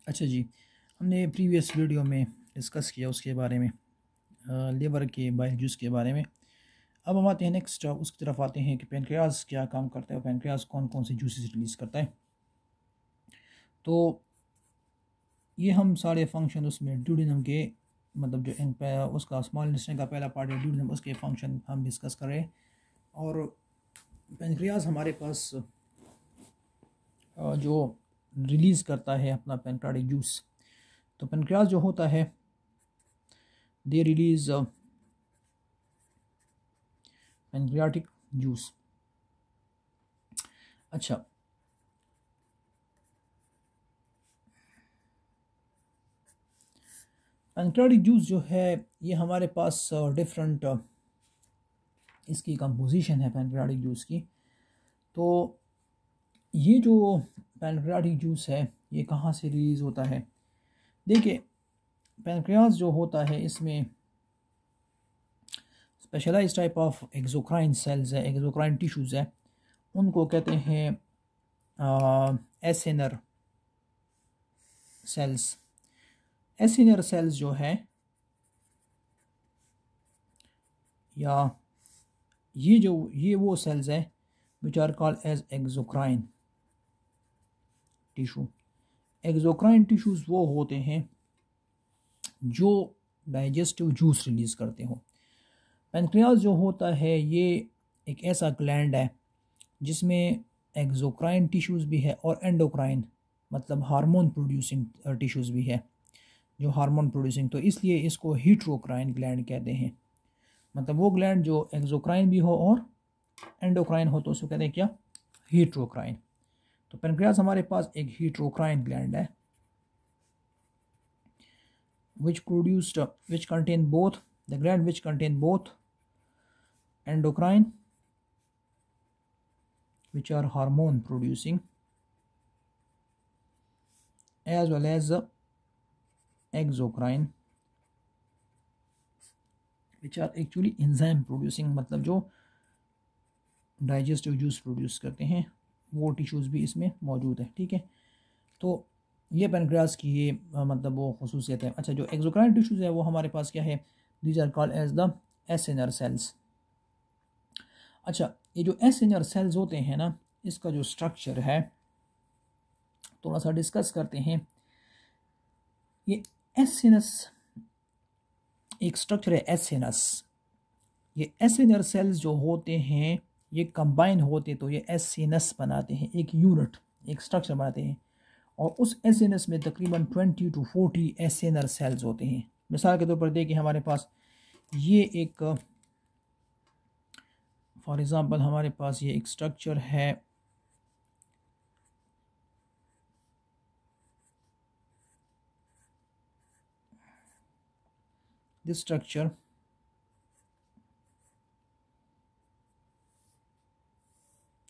अच्छा जी, हमने previous video में डिस्कस किया उसके बारे में, लिवर के बाइल जूस के बारे में। अब हम आते हैं नेक्स्ट उसकी तरफ आते हैं कि पेनक्रियाज क्या काम करता है और पेनक्रियाज कौन कौन सी जूसेस रिलीज़ करता है। तो ये हम सारे फंक्शन उसमें ड्यूडेनम के मतलब जो उसका स्मॉल इंटेस्टाइन का पहला पार्ट है ड्यूडेनम, उसके फंक्शन हम डिस्कस कर रहे हैं। और पेनक्रियाज हमारे पास जो रिलीज़ करता है अपना पेनक्रियाटिक जूस। तो पेनक्रियाज जो होता है दे रिलीज़ पेनक्रियाटिक जूस। अच्छा, पेनक्रियाटिक जूस जो है ये हमारे पास डिफरेंट इसकी कंपोजिशन है पेनक्रियाटिक जूस की। तो ये जो पेनक्रियाटिक जूस है ये कहाँ से रिलीज़ होता है? देखिए, पेनक्रियाज जो होता है इसमें specialise type of exocrine cells है, एक्सोक्राइन टिश्यूज़ है, उनको कहते हैं एसिनर सेल्स। एसिनर सेल्स जो है या ये वो सेल्स है which are called as exocrine tissue. Exocrine tissues वो होते हैं जो डाइजेस्टिव जूस रिलीज़ करते हो। पेनक्रियाज जो होता है ये एक ऐसा ग्लैंड है जिसमें एक्सोक्राइन टिश्यूज़ भी है और एंडोक्राइन मतलब हार्मोन प्रोड्यूसिंग टिश्यूज़ भी है, जो हार्मोन प्रोड्यूसिंग, तो इसलिए इसको हीट्रोक्राइन ग्लैंड कहते हैं। मतलब वो ग्लैंड जो एक्सोक्राइन भी हो और एंडोक्राइन हो तो उसको कहते हैं क्या? हीट्रोक्राइन। तो पेनक्रियाज हमारे पास एक हीट्रोक्राइन ग्लैंड है which contain both the gland which contain both endocrine which are hormone producing as well as exocrine which are actually enzyme producing, मतलब जो डाइजेस्टिव जूस प्रोड्यूस करते हैं वो टिश्यूज़ भी इसमें मौजूद है। ठीक है, तो ये पेनक्रियाज की ये मतलब वो खसूसियत है। अच्छा, जो एक्सोक्राइन टिश्यूज़ है वो हमारे पास क्या है? These are called as the acinar cells. अच्छा, ये जो एसिनर सेल्स होते हैं ना, इसका जो स्ट्रक्चर है थोड़ा सा डिस्कस करते हैं। ये एसिनस एक स्ट्रक्चर है, एसिनस। ये एसिनर सेल्स जो होते हैं ये कंबाइन होते तो ये एसिनस बनाते हैं, एक यूनिट, एक स्ट्रक्चर बनाते हैं। और उस एसिनस में तकरीबन 20 to 40 एसिनर सेल्स होते हैं। मिसाल के तौर पर देखिए, हमारे पास ये एक फॉर एग्ज़ाम्पल हमारे पास ये एक स्ट्रक्चर है, दिस स्ट्रक्चर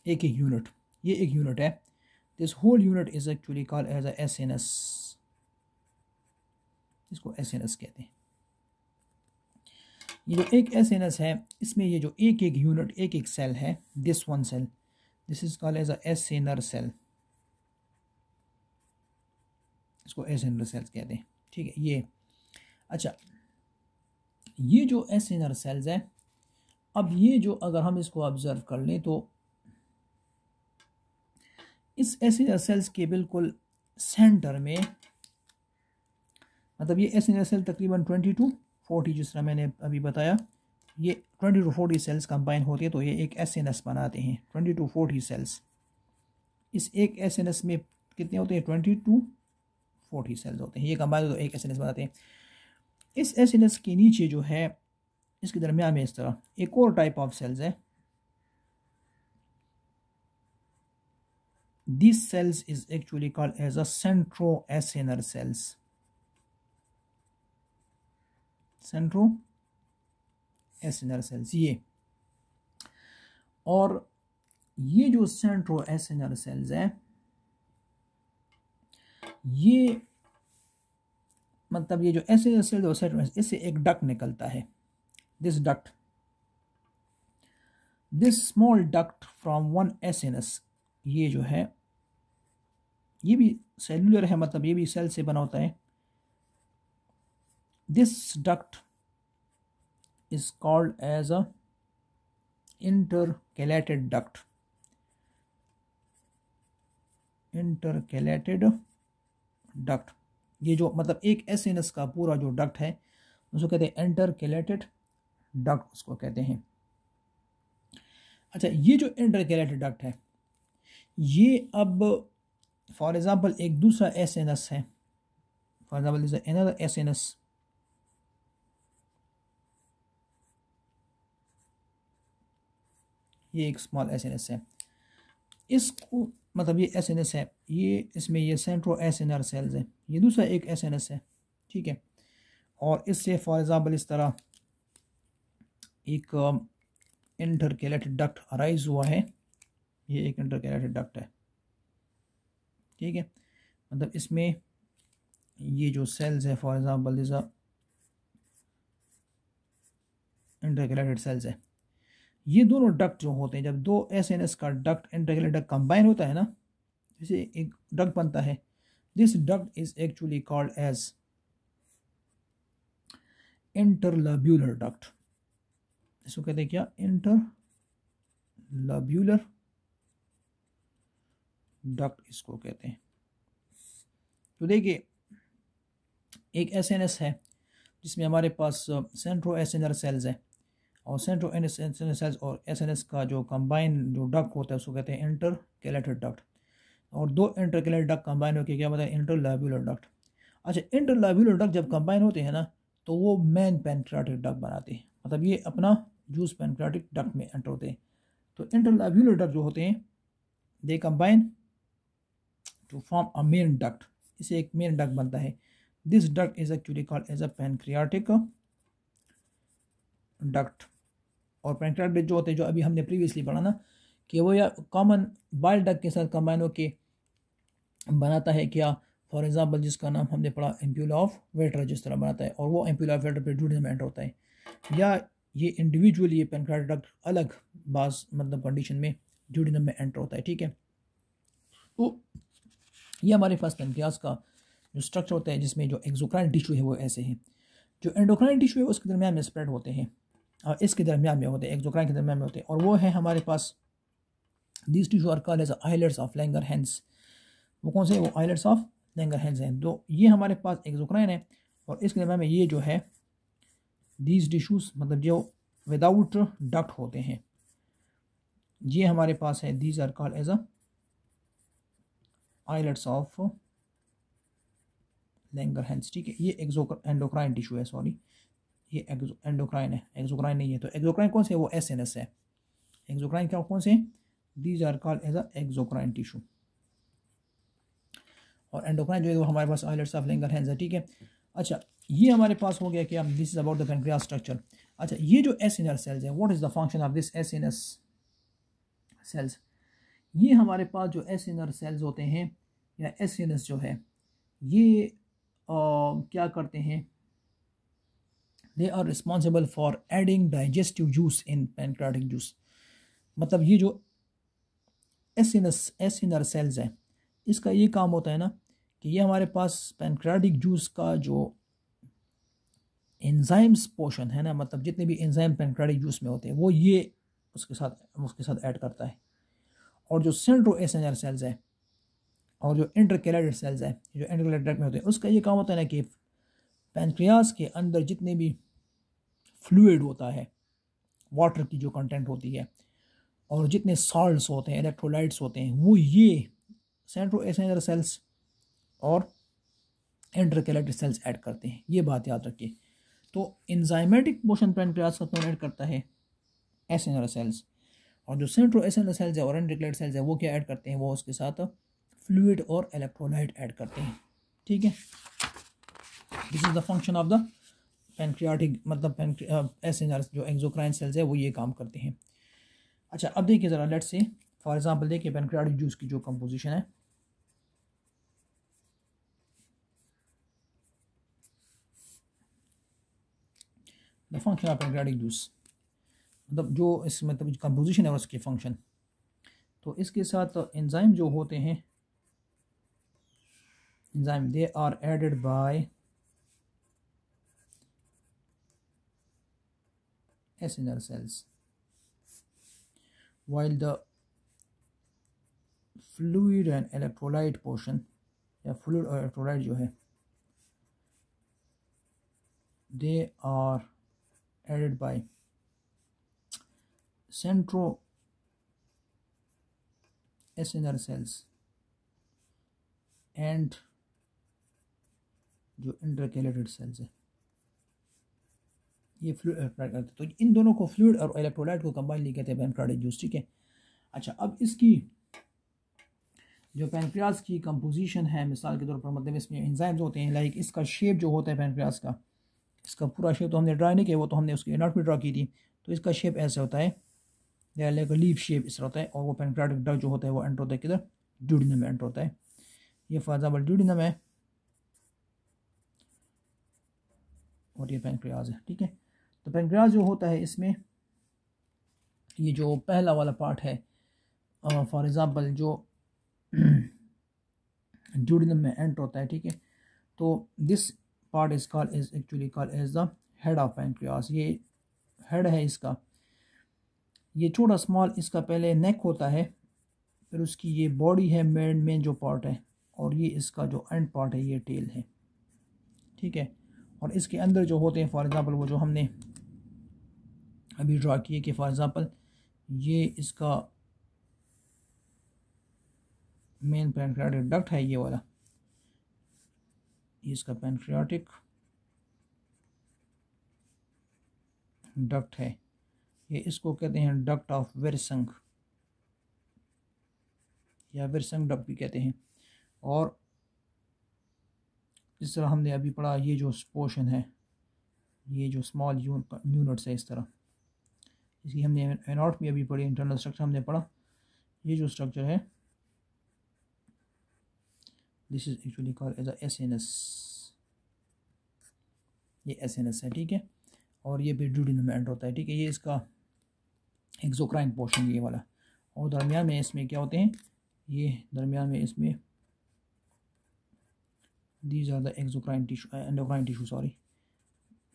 एक यूनिट, ये एक यूनिट है। This whole unit is actually called as a acinus, इसको एसिनस कहते हैं। ये जो एक एसिनस है इसमें ये जो एक एक यूनिट, एक एक सेल है, this one cell, this is called as a acinar cell, इसको एसिनर सेल्स कहते हैं। ठीक है, ये अच्छा, ये जो एसिनर सेल्स है, अब ये जो अगर हम इसको ऑब्जर्व कर लें तो इस एसिनर सेल्स के बिल्कुल सेंटर में, मतलब ये एसिनर सेल तकरीबन 20 to 40, जिस तरह मैंने अभी बताया, ये 20 to 40 सेल्स कंबाइन होते हैं तो ये एक एसिनस बनाते हैं। 20 to 40 सेल्स, इस एक एसिनस में कितने होते हैं? 20 to 40 सेल्स होते हैं, ये कंबाइन तो एक एसिनस बनाते हैं। इस एसिनस के नीचे जो है, इसके दरमियान में इस तरह एक और टाइप ऑफ सेल्स है। These cells is actually called as a centroacinar cells, centroacinar cells ये। और ये जो centroacinar cells है ये मतलब ये जो एसिनर सेल और इससे एक डक्ट निकलता है, this duct, this small duct from one acinus, ये जो है ये भी सेलुलर है, मतलब ये भी सेल से बना होता है। This duct is called as a intercalated duct. Intercalated duct, ये जो मतलब एक एसएनएस का पूरा जो डक्ट है उसको कहते हैं इंटरकैलेटेड डक्ट, उसको कहते हैं। अच्छा, ये जो इंटरकैलेटेड डक्ट है, ये अब फॉर एग्जांपल एक दूसरा एसएनएस है, for example this another SNS, ये एक स्मॉल एसएनएस है, इसको मतलब ये एसएनएस है, ये इसमें ये सेंट्रो एसएनआर सेल्स है, ये दूसरा एक एसएनएस है, ठीक है। और इससे फॉर एग्जांपल इस तरह एक इंटरकैलेटेड डक्ट अराइज हुआ है, ये एक इंटरकैलेटेड डक्ट है, ठीक है। मतलब इसमें ये जो सेल्स है for example this intercalated cells है, ये दोनों डक्ट जो होते हैं, जब दो एसएनएस का डक्ट इंटरकैलेटेड डक्ट कंबाइन होता है ना, जैसे एक डक्ट बनता है, this duct is actually called as interlobular duct. इसको कहते हैं क्या? इंटरलब्यूलर डक्ट इसको कहते हैं। तो देखिए एक एसएनएस है जिसमें हमारे पास सेंट्रो एसएनआर सेल्स है, और सेंट्रो एसएनआर सेल्स और एसएनएस का जो कंबाइन जो डक्ट होता है उसको कहते हैं इंटरकैलेटेड डक्ट। और दो इंटरकैलेटेड डक्ट कंबाइन होकर क्या बताए? इंटरलब्यूलर डक्ट। अच्छा, इंटरलब्यूलर डक्ट जब कंबाइन होते हैं ना तो वो मेन पैनक्रियाटिक डक्ट बनाते हैं, मतलब ये अपना जूस पैनक्रियाटिक डक्ट में एंटर होते हैं। तो इंटरलब्यूलर डक्ट जो होते हैं they combine to form a main duct, इसे एक मेन डक्ट बनता है। This duct is actually called as a pancreatic duct. और पैनक्रियाटिक जो होते हैं, जो अभी हमने प्रीवियसली पढ़ा ना कि वो या कॉमन बाइल डक्ट के साथ कंबाइन होके बनाता है क्या? फॉर एग्जांपल जिसका नाम हमने पढ़ा एम्प्यूला ऑफ वेटर, जिस तरह बनाता है, और वो एम्प्यूला ऑफ वेटर पे ड्यूडिनम एंटर होता है, या ये इंडिविजुअली ये पैनक्रियाटिक डक्ट अलग बास मतलब कंडीशन में ड्यूडिनम में एंटर होता है, ठीक है। तो ये हमारे पास पैनक्रियास का जो स्ट्रक्चर होता है, जिसमें जो एक्सोक्राइन टिश्यू है वो ऐसे हैं, जो एंडोक्राइन टिश्यू है उसके दरमियान में स्प्रेड होते हैं, और इसके दरमियान में होते हैं, एक्सोक्राइन के दरमियान में होते हैं, और वो है हमारे पास these tissue are called as islets of Langerhans. वो कौन से? वो आइलेट्स ऑफ लैंगरहैंस हैं। तो ये हमारे पास एक्सोक्राइन है, और इसके दरमियान में ये जो है दीज टिश्यूज मतलब जो विदाउट डक्ट होते हैं, ये हमारे पास है, these are called as islets of Langerhans, ठीक है। ये एंडोक्राइन टिश्यू है, सॉरी ये एंडोक्राइन है, एक्सोक्राइन नहीं है। तो एक्सोक्राइन कौन से? वो एसएनएस है। एक्सोक्राइन क्या कौन से? These are called as exocrine tissue. और एंडोक्राइन जो है वो हमारे पास आइलेट्स ऑफ लैंगरहैंस है, ठीक है। अच्छा, ये हमारे पास हो गया कि this is about the pancreas structure. अच्छा, ये जो एसएनआर सेल्स है, what is the function of this acinus cells? ये हमारे पास जो एसएनआर सेल्स होते हैं या एसएनएस जो है ये क्या करते हैं? They are responsible for adding digestive juice in pancreatic juice. मतलब ये जो एसएनआर सेल्स है, इसका ये काम होता है ना कि ये हमारे पास पैनक्रियाटिक जूस का जो एंजाइम्स पोर्शन है ना, मतलब जितने भी एंजाइम पैनक्रियाटिक जूस में होते हैं वो ये उसके साथ ऐड करता है। और जो सेंट्रो एसएनआर सेल्स है और जो इंटरकैलेटेड सेल्स है, जो इंटरकैलेटेड डक्ट में होते हैं, उसका ये काम होता है ना कि पैनक्रियास के अंदर जितने भी फ्लूइड होता है, वाटर की जो कंटेंट होती है, और जितने सॉल्ट्स होते हैं, इलेक्ट्रोलाइट्स होते हैं, वो ये सेंट्रो एसएनआर सेल्स और इंटरकैलेटेड सेल्स ऐड करते हैं। ये बात याद रखिए। तो एंजाइमेटिक पोर्शन पैनक्रियास का कौन ऐड करता है? Acinar cells. और जो सेंट्रो एसएनआर सेल्स है और इंटरकैलेटेड सेल्स है वो क्या ऐड करते हैं? वो उसके साथ फ्लूइड और इलेक्ट्रोलाइट ऐड करते हैं, ठीक है। This is the function of the pancreatic मतलब एसएनआर जो एक्सोक्राइन सेल्स है वो ये काम करते हैं। अच्छा, अब देखिए ज़रा, लेट्स से फॉर एग्जांपल देखिए पैनक्रियाटिक जूस की जो कंपोजिशन है, the function of pancreatic juice, मतलब जो इस मतलब कंपोजिशन है और उसके फंक्शन। तो इसके साथ एंजाइम जो होते हैं enzyme, they are added by acinar cells, while the fluid and electrolyte portion या fluid और electrolyte जो है they are added by centroacinar cells and जो इंटरकेलेटेड सेल्स है ये फ्लूइड इलेक्ट्रोलाइट करते हैं। तो इन दोनों को फ्लूइड और इलेक्ट्रोलाइट को कंबाइनली कहते हैं पैनक्रियाटिक जूस, ठीक है। अच्छा, अब इसकी जो पैनक्रियास की कंपोजिशन है, मिसाल के तौर पर मतलब इसमें एंजाइम्स होते हैं, लाइक इसका शेप जो होता है पैनक्रियास का, इसका पूरा शेप तो हमने ड्रा नहीं किया, वो तो हमने उसकी एनाटॉमी ड्रा की थी। तो इसका शेप ऐसे होता है, लाइक लीफ शेप इस तरह होता है, और वो पैनक्रियाटिक डक्ट जो होता है वो एंटर होता है किधर, ड्यूडेनम में एंटर होता है। ये फॉर एग्जाम्पल ड्यूडेनम है और ये पैनक्रियाज है, ठीक है। तो पैनक्रियाज जो होता है इसमें ये जो पहला वाला पार्ट है, फॉर एग्जांपल जो ड्यूडेनम में एंटर होता है, ठीक है। तो this part is called is actually called as the head of pancreas. ये हेड है इसका, ये छोटा स्मॉल इसका पहले नेक होता है, फिर उसकी ये बॉडी है मेन जो पार्ट है, और ये इसका जो एंड पार्ट है ये टेल है, ठीक है। और इसके अंदर जो होते हैं फॉर एग्जांपल वो जो हमने अभी ड्रा किए कि फॉर एग्जांपल ये इसका मेन पैनक्रियाटिक डक्ट है, ये वाला, ये इसका पैनक्रियाटिक डक्ट है, ये इसको कहते हैं डक्ट ऑफ विर्संग या विर्संग डक्ट भी कहते हैं। और इस तरह हमने अभी पढ़ा, ये जो पोर्शन है, ये जो स्मॉल यूनिट्स है इस तरह, इसकी हमने एनॉट में अभी पढ़ी, इंटरनल स्ट्रक्चर हमने पढ़ा। ये जो स्ट्रक्चर है this is actually called as a acinus, ये एसएनएस है, ठीक है। और ये भी ड्यूडेनम में एंटर होता है, ठीक है। ये इसका एक्सोक्राइन पोर्शन ये वाला, और दरमियान में इसमें क्या होते हैं, ये दरमियान में इसमें these are the exocrine tissue, endocrine tissue sorry,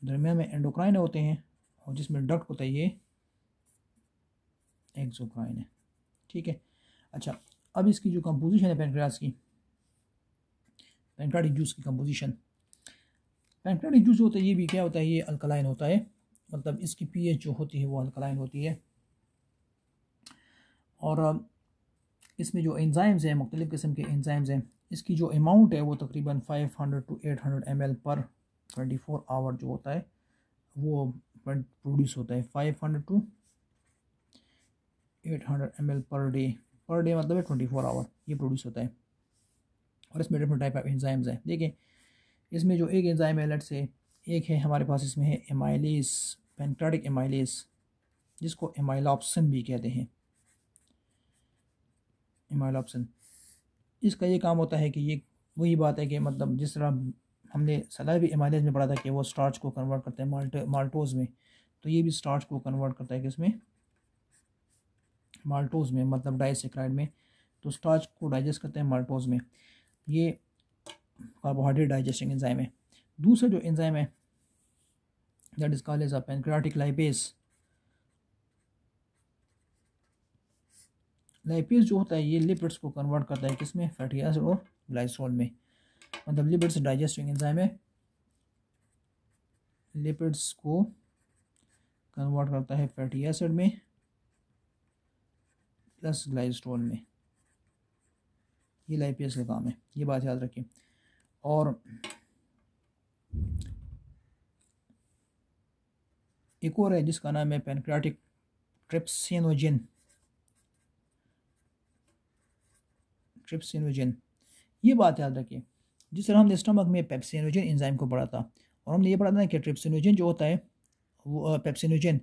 दरमियान में एंडोक्राइन होते हैं, और जिसमें डक्ट होता है ये एक्सोक्राइन है, ठीक है। अच्छा, अब इसकी जो कंपोजिशन है पैनक्रियास की, पैनक्रियाटिक जूस की कंपोजिशन, पैनक्रियाटिक जूस होता है ये भी क्या होता है, ये अल्कलाइन होता है, मतलब इसकी पीएच जो होती है वो अल्कलाइन होती है। और इसमें जो एंजाइम्स हैं, मुख्तलिफ़ किस्म के एंजाइम्स हैं, इसकी जो अमाउंट है वो तकरीबन 500 to 800 ml पर 24 आवर जो होता है वो प्रोड्यूस होता है, 500 to 800 ml पर डे मतलब है 24 आवर ये प्रोड्यूस होता है। और इसमें डिफरेंट टाइप ऑफ एंजाइम्स हैं। देखिए इसमें जो एक एंजाइम है, लेट से एक है हमारे पास, इसमें है एमाइलेज, पैनक्रियाटिक एमाइलेज, जिसको एमाइलॉप्सिन भी कहते हैं, एमाइलॉप्सिन। इसका ये काम होता है कि ये वही बात है कि मतलब जिस तरह हमने सलाइवी एमाइलेज में पढ़ा था कि वो स्टार्च को कन्वर्ट करते हैं माल्टोज में, तो ये भी स्टार्च को कन्वर्ट करता है किसमें, माल्टोज में, मतलब डाइसेक्राइड में। तो स्टार्च को डाइजेस्ट करते हैं माल्टोज में, ये कार्बोहाइड्रेट डाइजेस्टिंग एंजाइम है। दूसरा जो एंजाइम है that is called as a pancreatic lipase. Lipase जो होता है ये लिपिड्स को कन्वर्ट करता है किसमें, फैटी एसिड और ग्लाइसोल में, मतलब लिपिड्स डाइजेस्टिंग एंजाइम है, लिपिड्स को कन्वर्ट करता है फैटी एसिड में प्लस ग्लाइसोल में, ये लाइपेज का काम है, ये बात याद रखें। और एक और है जिसका नाम है पैनक्रियाटिक ट्रिप्सिनोजेन, ये बात याद रखिए। जिस तरह हमने स्टमक में पेप्सिनोजेन एंजाइम को पढ़ा था, और हमने ये पढ़ा था कि ट्रिप्सिनोजेन जो होता है वो पेप्सिनोजेन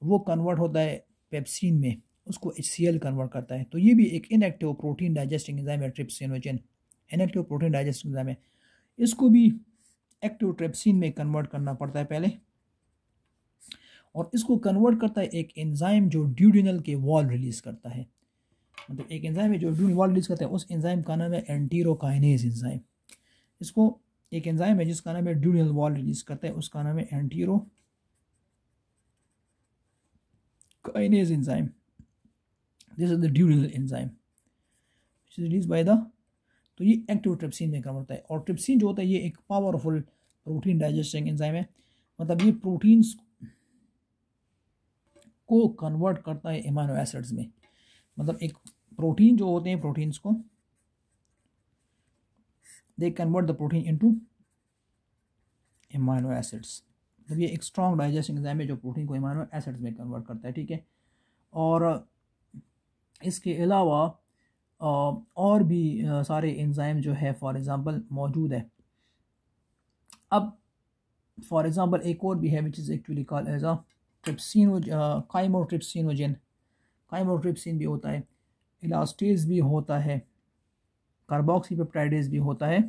वो कन्वर्ट होता है पेप्सिन में, उसको HCl कन्वर्ट करता है। तो ये भी एक इनएक्टिव प्रोटीन डाइजेस्टिंग एंजाइम है, trypsinogen inactive protein digesting enzyme है। इसको भी एक्टिव ट्रिप्सिन में कन्वर्ट करना पड़ता है पहले, और इसको कन्वर्ट करता है एक एंजाइम जो ड्यूडेनल के वॉल रिलीज करता है, मतलब एक एंजाइम है जो ड्यूडेनल वॉल रिलीज करता है, उस एंजाइम का नाम है एंटीरोकाइनेज एंजाइम। इसको एक एंजाइम है जिसका नाम है ड्यूडेनल वॉल रिलीज करता है, उसका नाम है antero kinase enzyme. This is the duodenal enzyme which is release by the, तो ये एक्टिव ट्रिप्सिन में कन्वर्ट होता है। और ट्रिप्सिन जो होता है ये एक पावरफुल प्रोटीन डाइजेस्टिंग एंजाइम है, मतलब ये प्रोटीन्स को कन्वर्ट करता है एमाइनो एसिड्स में। मतलब एक प्रोटीन जो होते हैं, प्रोटीन्स को they convert the protein into amino acids. मतलब ये एक स्ट्रॉन्ग डाइजेस्टिंग एंजाइम है जो प्रोटीन को एमाइनो एसिड्स में कन्वर्ट करता है, ठीक है। और इसके अलावा और भी सारे एंजाइम जो है फॉर एग्जांपल मौजूद है। अब फॉर एग्जांपल एक और भी है which is actually called as a trypsino chymotrypsinogen. Chymotrypsin भी होता है, इलास्टेज भी होता है, कार्बोक्सीपेप्टाइडेज भी होता है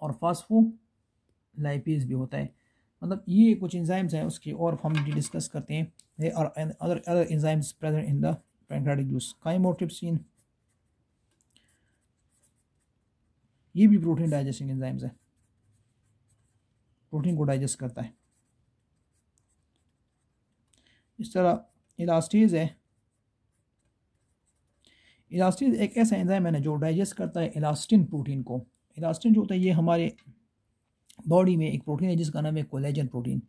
और फास्फोलाइपेज भी होता है। मतलब ये कुछ एंजाइम्स हैं, उसकी और हम डिस्कस करते हैं। और other enzymes present in the pancreatic juice. Chymotrypsin ये भी प्रोटीन डाइजेस्टिंग एंजाइम्स है, प्रोटीन को डाइजेस्ट करता है। इस तरह इलास्टेज है, इलास्टिन एक ऐसा एंजाइम है जो डाइजेस्ट करता है इलास्टिन प्रोटीन को। इलास्टिन जो होता है ये हमारे बॉडी में एक प्रोटीन है जिसका नाम है कोलेजन प्रोटीन।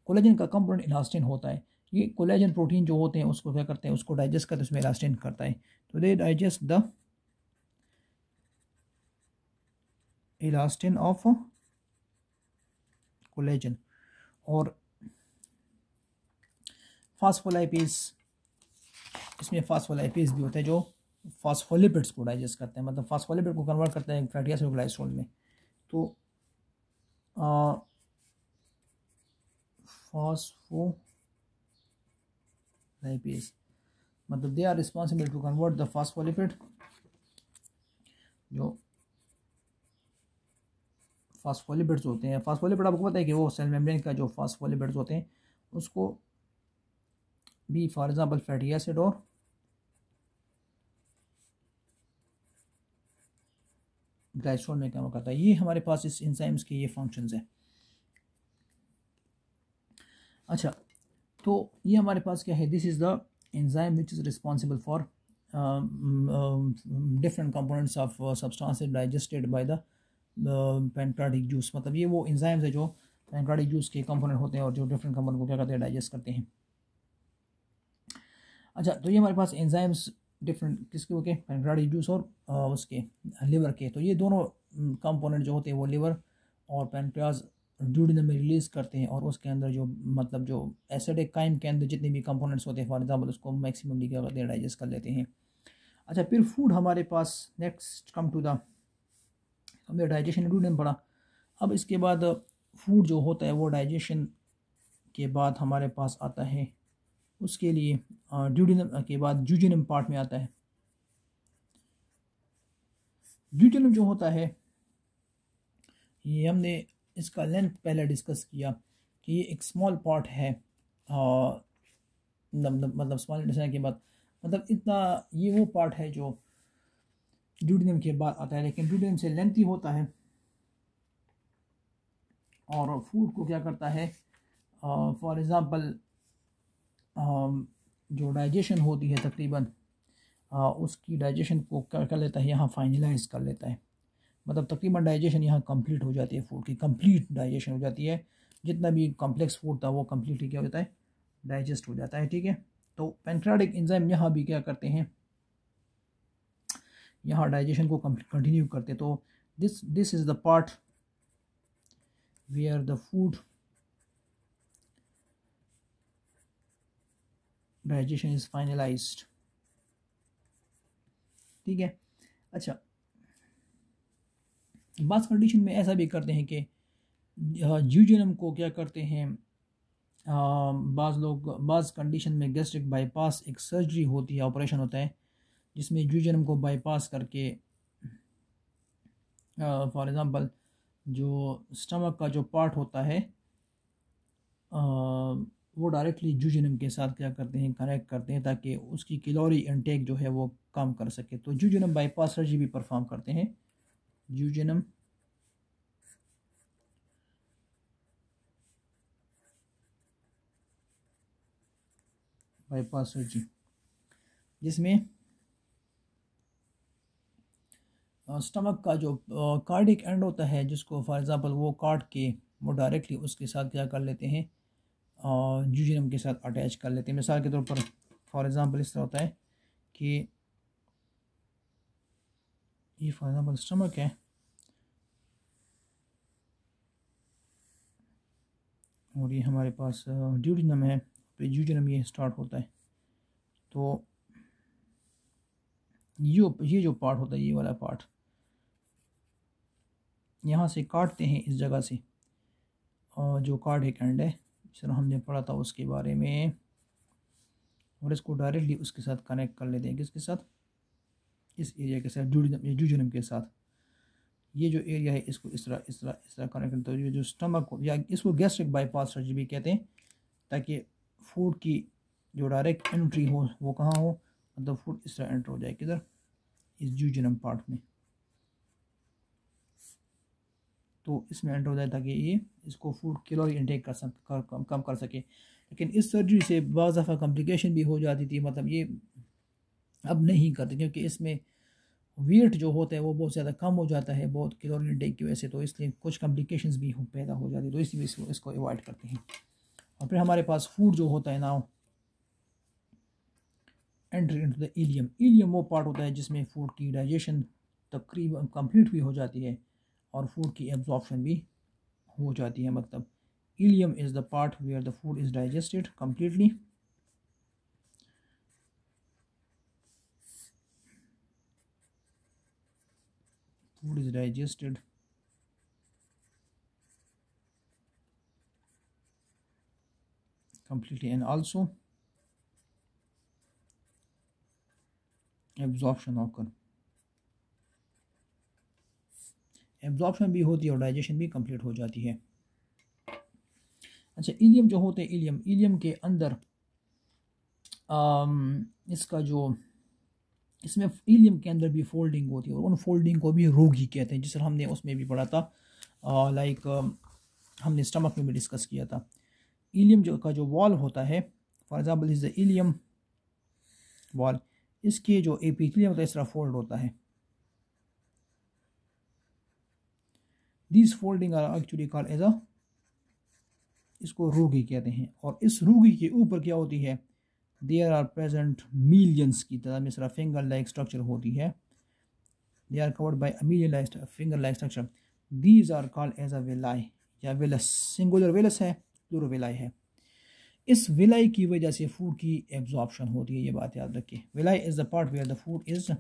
कोलेजन का कंपोनेंट इलास्टिन होता है। ये कोलेजन प्रोटीन जो होते हैं उसको क्या करते हैं, उसको डाइजेस्ट करते हैं, उसमें इलास्टिन करता है। तो they digest the elastin of collagen. और फास्फोलाइपेज, इसमें फास्फोलाइपेज भी होता है जो फास्फोलिपिड्स को डाइजेस्ट करते हैं, मतलब फास्फोलिपिड को कन्वर्ट करते हैं फैटी एसिड ग्लाइकोल में। तो फास्फोलाइपेज मतलब they are responsible to convert the phospholipid, जो फास्फोलिपिड्स होते हैं। फास्फोलिपिड आपको पता है कि वो सेल मेम्ब्रेन का जो फास्फोलिपिड्स होते हैं उसको भी फॉर एग्जांपल फैटी एसिड और ग्लाइकोल में काम करता है। ये हमारे पास इस एंजाइम्स के ये फंक्शंस हैं। अच्छा, तो ये हमारे पास क्या है, this is the enzyme which is responsible for different components of substances digested by the pancreatic juice. मतलब ये वो एंजाइम्स है जो पैंक्रियाटिक जूस के कंपोनेंट होते हैं और जो डिफरेंट कंपोनेंट को क्या करते हैं, डाइजेस्ट करते हैं। अच्छा, तो ये हमारे पास एंजाइम्स डिफरेंट किसके होके, पैंक्रियाटिक जूस और उसके लिवर के। तो ये दोनों कंपोनेंट जो होते हैं वो लिवर और पैंक्रियाज ड्यूडेनम में रिलीज़ करते हैं और उसके अंदर जो मतलब जो एसिडिक काइम के अंदर जितने भी कंपोनेंट्स होते हैं फॉर एग्जांपल उसको मैक्सिममली क्या करते हैं, डाइजेस्ट कर लेते हैं। अच्छा, फिर फूड हमारे पास नेक्स्ट कम टू द, हमने डाइजेशन ड्यूडेनम पढ़ा। अब इसके बाद फूड जो होता है वो डाइजेशन के बाद हमारे पास आता है, उसके लिए ड्यूडेनम के बाद जूजेनम पार्ट में आता है। जूजेनम जो होता है ये हमने इसका लेंथ पहले डिस्कस किया कि ये एक स्मॉल पार्ट है, मतलब स्मॉल डिस्कस के बाद मतलब इतना ये वो पार्ट है जो ड्यूडेनम के बाद आता है, लेकिन ड्यूडेनम से लेंथी होता है और फूड को क्या करता है, फॉर एग्ज़ाम्पल जो डाइजेशन होती है तकरीबन उसकी डाइजेशन को कर लेता है, यहाँ फाइनलाइज कर लेता है। मतलब तकरीबन डाइजेशन यहाँ कंप्लीट हो जाती है, फूड की कंप्लीट डाइजेशन हो जाती है। जितना भी कॉम्प्लेक्स फूड था वो कंप्लीटली क्या होता है, डाइजेस्ट हो जाता है, ठीक है। तो पैंक्रियाटिक एंजाइम यहाँ भी क्या करते हैं, यहाँ डाइजेशन को कंटिन्यू करते हैं। तो this is the part where the food digestion is finalised, ठीक है। अच्छा, बाज़ कंडीशन में ऐसा भी करते हैं कि जूजेनम को क्या करते हैं, बाज़ कंडीशन में गैस्ट्रिक बाईपास एक सर्जरी होती है, ऑपरेशन होता है जिसमें जूजेनम को बाईपास करके फॉर एग्ज़ाम्पल जो स्टमक का जो पार्ट होता है वो डायरेक्टली जूजेनम के साथ क्या करते हैं, कनेक्ट करते हैं ताकि उसकी कैलोरी इनटेक जो है वो कम कर सके। तो जूजेनम बाईपास सर्जरी भी परफॉर्म करते हैं ड्यूजेनम बाईपास सर्जरी, जिसमें स्टमक का जो कार्डिक एंड होता है, जिसको फॉर एग्ज़ाम्पल वो काट के वो डायरेक्टली उसके साथ क्या कर लेते हैं, ड्यूजेनम के साथ अटैच कर लेते हैं। मिसाल के तौर पर फॉर एग्ज़ाम्पल इस तरह होता है कि ये फॉर एग्ज़ाम्पल स्टमक है और ये हमारे पास ड्यूजेनम है, तो ड्यूजेनम ये स्टार्ट होता है। तो ये जो पार्ट होता है, ये वाला पार्ट यहाँ से काटते हैं इस जगह से, और जो कार्डिक एंड है, जिस हमने पढ़ा था उसके बारे में, और इसको डायरेक्टली उसके साथ कनेक्ट कर लेते हैं। किसके साथ? इस एरिया के साथ, ड्यूजेनम के साथ। ये जो एरिया है इसको इस तरह कनेक्ट करते हैं। ये जो स्टमक या इसको गैस्ट्रिक बाईपास सर्जरी भी कहते हैं, ताकि फूड की जो डायरेक्ट एंट्री हो वो कहाँ हो, मतलब फूड इस तरह एंटर हो जाए, किधर? इस ड्यूजेनम पार्ट में। तो इसमें एंटर हो जाए ताकि ये इसको फूड कैलोरी इंटेक कम कर सके। लेकिन इस सर्जरी से बाज़ दफ़ा कॉम्प्लिकेशन भी हो जाती थी, मतलब ये अब नहीं करते क्योंकि इसमें वेट जो होता है वो बहुत ज़्यादा कम हो जाता है बहुत कैलोरी इंटेक की वजह से, तो इसलिए कुछ कॉम्प्लिकेशंस भी पैदा हो जाती है, तो इसलिए इसको अवॉइड करते हैं। और फिर हमारे पास फूड जो होता है ना, entry into the ileum. Ileum वो पार्ट होता है जिसमें फूड की डाइजेशन तकरीबन कंप्लीट भी हो जाती है और फूड की एब्जॉर्प्शन भी हो जाती है। मतलब ileum is the part where the food is digested completely. Food is digested completely and also absorption occur। Absorption भी होती है और डाइजेशन भी कंप्लीट हो जाती है। अच्छा, इलियम जो होते हैं, इलियम के अंदर इसका जो इसमें इलियम के अंदर भी फोल्डिंग होती है और उन फोल्डिंग को भी रोगी कहते हैं, जिस तरह हमने उसमें भी पढ़ा था, लाइक हमने स्टमक में भी डिस्कस किया था। इलियम का जो वॉल होता है, for example is the ilium wall, इसके जो एपिथेलियम होता है इस तरह फोल्ड होता है। This folding are actually called as a, इसको रूगी कहते हैं। और इस रूगी के ऊपर क्या होती है, देयर आर प्रेजेंट मिलियंस की तरह में फिंगर लाइक स्ट्रक्चर होती है। They are covered by a million like finger like structure. These are called as a villi या विलस। सिंगुलर विलस है, प्लूरल विलाई है। इस विलाई की वजह से फूड की एब्जॉर्प्शन होती है, ये बात याद रखिए। Villi is the part where the food is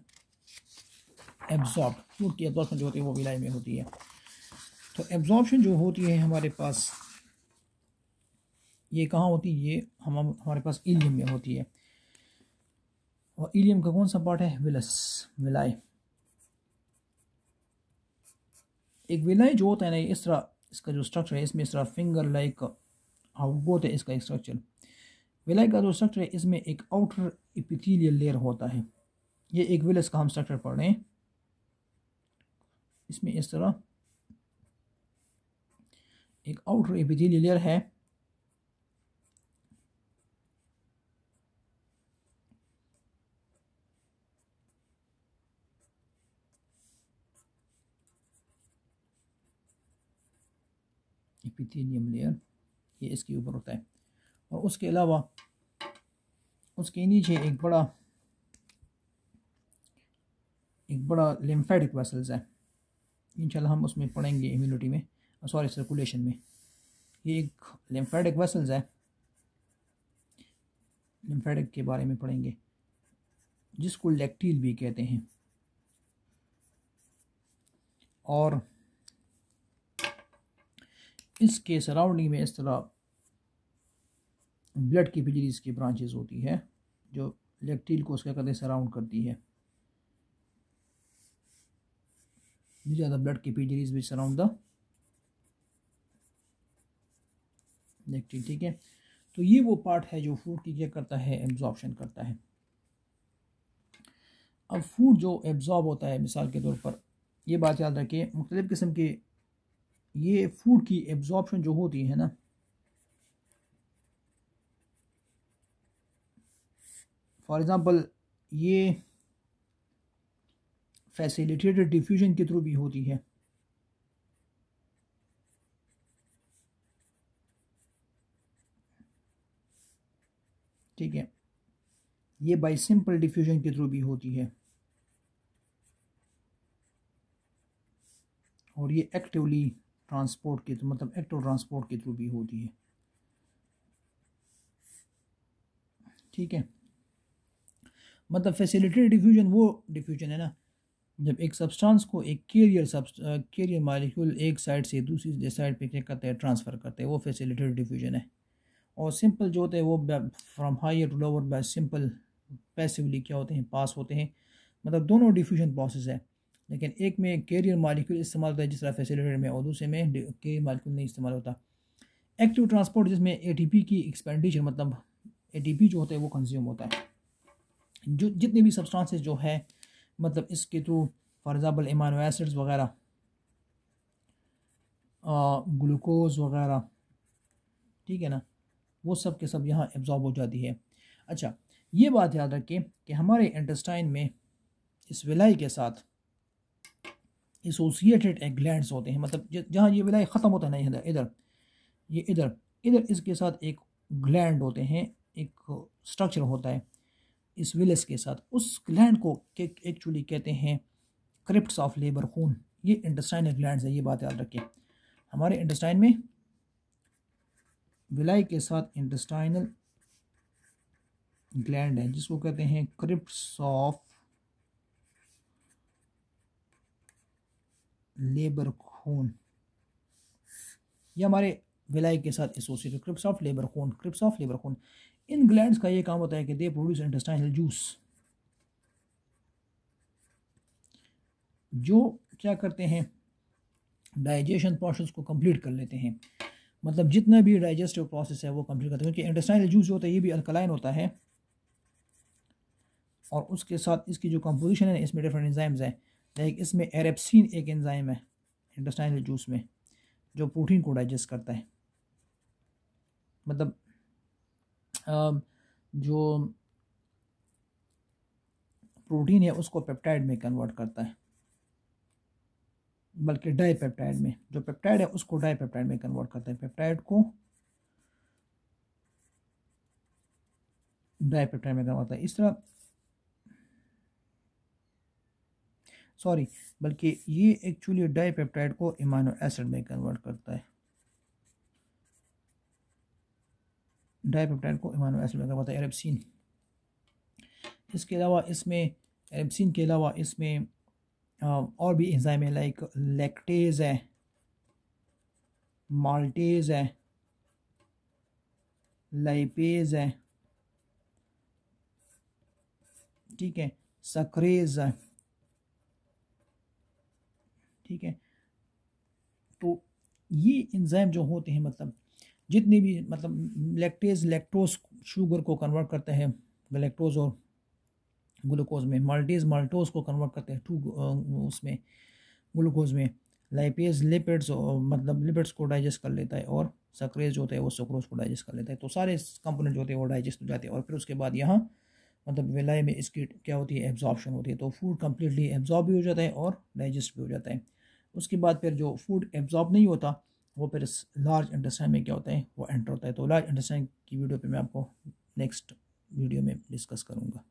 absorb. Food की एब्जॉर्प्शन जो होती है वो विलाई में होती है। तो एब्जॉर्प्शन जो होती है हमारे पास, ये कहाँ होती है, ये हमारे पास इलियम में होती है। और इलियम का कौन सा पार्ट है, विलस, विलाई। एक विलाई जो होता है ना, इस तरह इसका जो स्ट्रक्चर है, इसमें इस तरह फिंगर लाइक आउटगोट है इसका एक स्ट्रक्चर। विलाई का जो स्ट्रक्चर है, इसमें एक आउटर एपिथेलियल लेयर होता है। ये एक विलस का हम स्ट्रक्चर पढ़ रहे हैं। इसमें इस तरह एक आउटर एपिथेलियल लेयर है, एपिथेलियम लेयर, ये इसके ऊपर होता है। और उसके अलावा उसके नीचे एक बड़ा लिम्फेटिक वेसल्स है। इंशाल्लाह हम उसमें पढ़ेंगे इम्यूनिटी में, सॉरी सर्कुलेशन में। ये एक लिम्फेटिक वेसल्स है, लिम्फेटिक के बारे में पढ़ेंगे, जिसको लैक्टील भी कहते हैं। और इसके सराउंडिंग में इस तरह ब्लड की कैपिलरीज की ब्रांचेस होती है, जो लैक्टील को उसका कहते हैं सराउंड करती है। These are the blood capillaries which surround the lactate, ठीक है। तो ये वो पार्ट है जो फूड की क्या करता है, एब्जॉर्प्शन करता है। अब फूड जो एब्जॉर्ब होता है, मिसाल के तौर पर ये बात याद रखिए, मुख्तलिफ़ किस्म के ये फूड की एब्जॉर्प्शन जो होती है ना, फॉर एग्ज़ाम्पल ये फैसिलिटेटेड डिफ्यूजन के थ्रू भी होती है। ठीक है, ये बाय सिंपल डिफ्यूजन के थ्रू भी होती है, और ये एक्टिवली ट्रांसपोर्ट के मतलब एक्टिव ट्रांसपोर्ट के थ्रू भी होती है। ठीक है, मतलब फैसिलिटेटेड डिफ्यूजन वो डिफ्यूजन है ना, जब एक सब्सटेंस को एक कैरियर मॉलिक्यूल एक साइड से दूसरी साइड पे क्या करते हैं, ट्रांसफ़र करते हैं, वो फैसिलिटेटेड डिफ्यूजन है। और सिंपल जो होते हैं वो from higher to lower by simple passively क्या होते हैं, पास होते हैं। मतलब दोनों डिफ्यूजन प्रोसेस है, लेकिन एक में कैरियर मॉलिक्यूल इस्तेमाल होता है जिस तरह फैसिलिटेटेड में, और दूसरे में कैरियर मॉलिक्यूल नहीं इस्तेमाल होता। एक्टिव ट्रांसपोर्ट जिसमें एटीपी की एक्सपेंडिचर, मतलब एटीपी जो होता है वो कंज्यूम होता है। जो जितने भी सब्सटेंसेस जो है मतलब इसके through, for example amino acids वगैरह, ग्लूकोज वगैरह, ठीक है ना, वो सब के सब यहाँ एब्जॉर्ब हो जाती है। अच्छा, ये बात याद रखें कि हमारे इंटेस्टाइन में इस विलाई के साथ एसोसिएटेड एक ग्लैंड्स होते हैं, मतलब जहाँ ये विलाई ख़त्म होता है ना, इधर इधर ये इधर इधर इसके साथ एक ग्लैंड होते हैं, एक स्ट्रक्चर होता है इस विलस के साथ। उस ग्लैंड को एक्चुअली कहते हैं क्रिप्ट्स ऑफ लेबर खून। ये इंटेस्टाइनल ग्लैंड्स है, ये बात याद रखें। हमारे इंटेस्टाइन में विलाई के साथ इंटेस्टाइनल ग्लैंड है जिसको कहते हैं क्रिप्ट्स ऑफ लेबर खून। ये हमारे विलाई के साथ एसोसिएटेड क्रिप्ट्स ऑफ लेबर खून, क्रिप्ट्स ऑफ लेबर खून। इन ग्लैंड्स का ये काम होता है कि दे प्रोड्यूस इंटेस्टाइनल जूस, जो क्या करते हैं, डाइजेशन प्रोसेस को कंप्लीट कर लेते हैं। मतलब जितना भी डाइजेस्टिव प्रोसेस है वो कंप्लीट करते हैं, क्योंकि इंटेस्टाइनल जूस जो होता है ये भी अल्कलाइन होता है, और उसके साथ इसकी जो कंपोजिशन है इसमें डिफरेंट एंजाइम्स हैं। लाइक इसमें एरेप्सिन एक एंजाइम है इंटेस्टाइनल जूस में, जो प्रोटीन को डाइजेस्ट करता है। मतलब जो प्रोटीन है उसको पेप्टाइड में कन्वर्ट करता है, बल्कि डाईपेप्टाइड में, जो पेप्टाइड है उसको डाईपेप्टाइड में कन्वर्ट करता है, पेप्टाइड को डाईपेप्टाइड में कन्वर्ट करता है। इस तरह सॉरी, बल्कि ये एक्चुअली डाईपेप्टाइड को एमाइनो एसिड में कन्वर्ट करता है, डाईपेप्टाइड को एमाइनो एसिड में कन्वर्ट करता है एरेप्सिन। इसके अलावा इसमें एरेप्सिन के अलावा इसमें और भी एंजाइम है, लाइक लैक्टेज है, माल्टेज है, लाइपेज है, ठीक है, सक्रेज है, ठीक है। तो ये एंजाइम जो होते हैं, मतलब जितने भी, मतलब लैक्टेज लैक्टोज शुगर को कन्वर्ट करता है लैक्टोज और ग्लूकोज में, माल्टेज माल्टोज को कन्वर्ट करते हैं उसमें ग्लूकोज में, लाइपेज लिपिड्स मतलब लिपिड्स को डाइजेस्ट कर लेता है, और सक्रेज जो होता है वो सुक्रोज को डाइजेस्ट कर लेता है। तो सारे कंपोनेंट जो होते हैं वो डाइजेस्ट हो जाते हैं, और फिर उसके बाद यहाँ मतलब विलाई में इसकी क्या होती है, एब्जॉर्प्शन होती है। तो फूड कम्प्लीटली एब्जॉर्ब भी हो जाता है और डाइजेस्ट भी हो जाता है। उसके बाद फिर जो फूड एब्जॉर्ब नहीं होता वो फिर लार्ज इंटेस्टाइन में क्या होता है, वो एंटर होता है। तो लार्ज इंटेस्टाइन की वीडियो पे मैं आपको नेक्स्ट वीडियो में डिस्कस करूँगा।